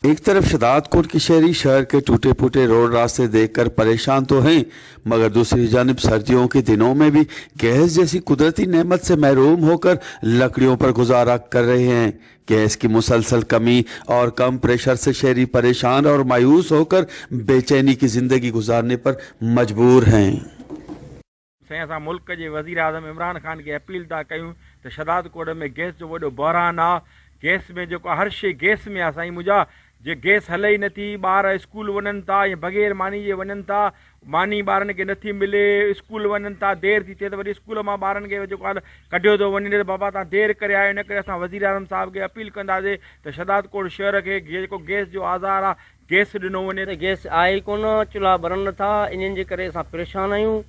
एक तरफ शदादकोट के शहरी शहर के टूटे फूटे रोड रास्ते देखकर परेशान तो हैं, मगर दूसरी जानिब सर्दियों के दिनों में भी गैस जैसी कुदरती नेमत से महरूम होकर लकड़ियों पर गुजारा कर रहे हैं। गैस की मुसलसल कमी और कम प्रेशर से शहरी परेशान और मायूस होकर बेचैनी की जिंदगी गुजारने पर मजबूर हैं। असां मुल्क के वज़ीर आज़म इमरान खान के अपील था कयूं तो शदादकोट में गैस जो वॾो बहरान आहे। गैस में जो हर शइ गैस में आहे साईं मुंहिंजा, जे गैस हले ई नथी, ॿार स्कूल वञनि था या बग़ैर मानी जे वञनि था, मानी ॿारनि खे नथी मिले, स्कूल वञनि था, देरि थी थिए त वरी स्कूल मां ॿारनि खे जेको आहे कढियो थो वञे त बाबा तव्हां देरि करे आयो। इन करे असां वज़ीर आज़म साहिब खे अपील कंदासीं त शदादकोट शहर खे जेको गैस जो आज़ार आहे गैस ॾिनो वञे। त गैस आहे ई कोन, चुल्हा ॿरनि नथा, इन्हनि जे करे असां परेशान आहियूं।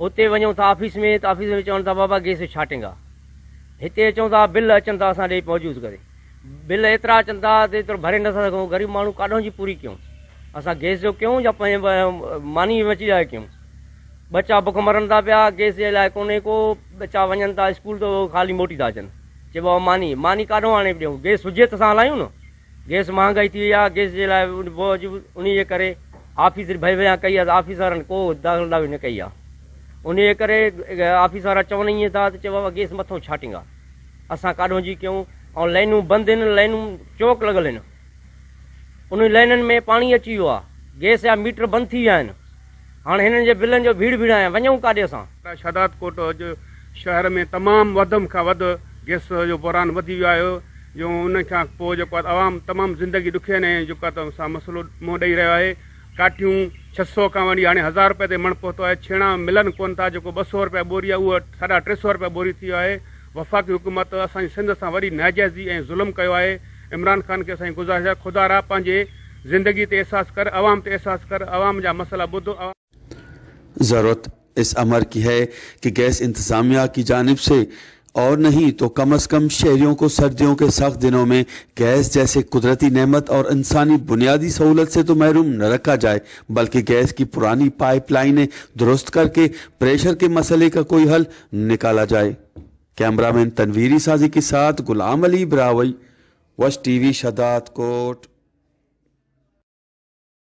उते वञूं था ऑफिस में त ऑफिस में चवनि था बाबा गैस छाटिंग आहे, हिते अचूं था बिल अचनि था असां ॾे मौजूदु करे, बिल एतिरा अचनि था त एतिरो भरे नथा सघूं। ग़रीब माण्हू काॾों जी पूरी कयूं, असां गैस जो कयूं या पंहिंजे मानी बची लाइ कयूं। बच्चा बुख मरनि था पिया, गैस जे लाइ कोन्हे को, बच्चा वञनि था स्कूल तो ख़ाली मोटी था अचनि, चइबो आहे मानी मानी काॾों आणे ॾियूं, गैस हुजे त असां हलायूं न। गैस महांगाई थी वई आहे, गैस जे लाइ उन जे करे ऑफिस भई विया कई आहे, ऑफिस वारनि को दाग़दारी न कई आहे। उन जे करे ऑफिस वारा चवनि ईअं था त चइबो आहे गैस मथां छाटिंग आहे, असां काॾों जी कयूं। ऐं लाइनूं बंदि आहिनि, लाइनूं चौक लॻल आहिनि, उन लाइननि में पाणी अची वियो आहे, गैस जा मीटर बंदि थी विया आहिनि। हाणे हिननि जे बिलनि जो भीड़ आहियां, वञूं काॾे असां। शदादकोट जो शहर में तमामु वधि खां वधि गैस जो बहरान वधी वियो आहे, जो उन खां पोइ जेको आहे आवाम तमामु ज़िंदगी ॾुखियनि ऐं जेको आहे असां मसइलो मुंहुं ॾेई रहियो आहे। काठियूं 600 खां वठी हाणे 1000 रुपए ते मण पहुतो आहे, छेणा मिलनि कोन था, जेको 200 रुपया बोरी आहे उहो 350 रुपया बोरी थी वियो आहे। वफ़ाक़ी हुकूमत असांजी सिंध सां वरी नाजाइज़ी ऐं ज़ुल्म कयो आहे। इमरान ख़ान खे असांजी गुज़ारिश आहे, ख़ुदा रा पंहिंजे ज़िंदगी ते एहसास कर, अवाम ते एहसास कर, अवाम जा मसला ॿुधो। ज़रूरत इस अमर की है कि गैस इंतज़ामिया की जानिब से और नहीं तो कम अज़ कम शहरियों को सर्दियों के सख्त दिनों में गैस जैसे कुदरती नेमत और इंसानी बुनियादी सहूलत से तो महरूम न रखा जाए, बल्कि गैस की पुरानी पाइपलाइनें दुरुस्त करके प्रेशर के मसले का कोई हल निकाला जाए। कैमरामैन तनवीरी साजी के साथ गुलाम अली ब्रावई, वश टीवी शदादकोट।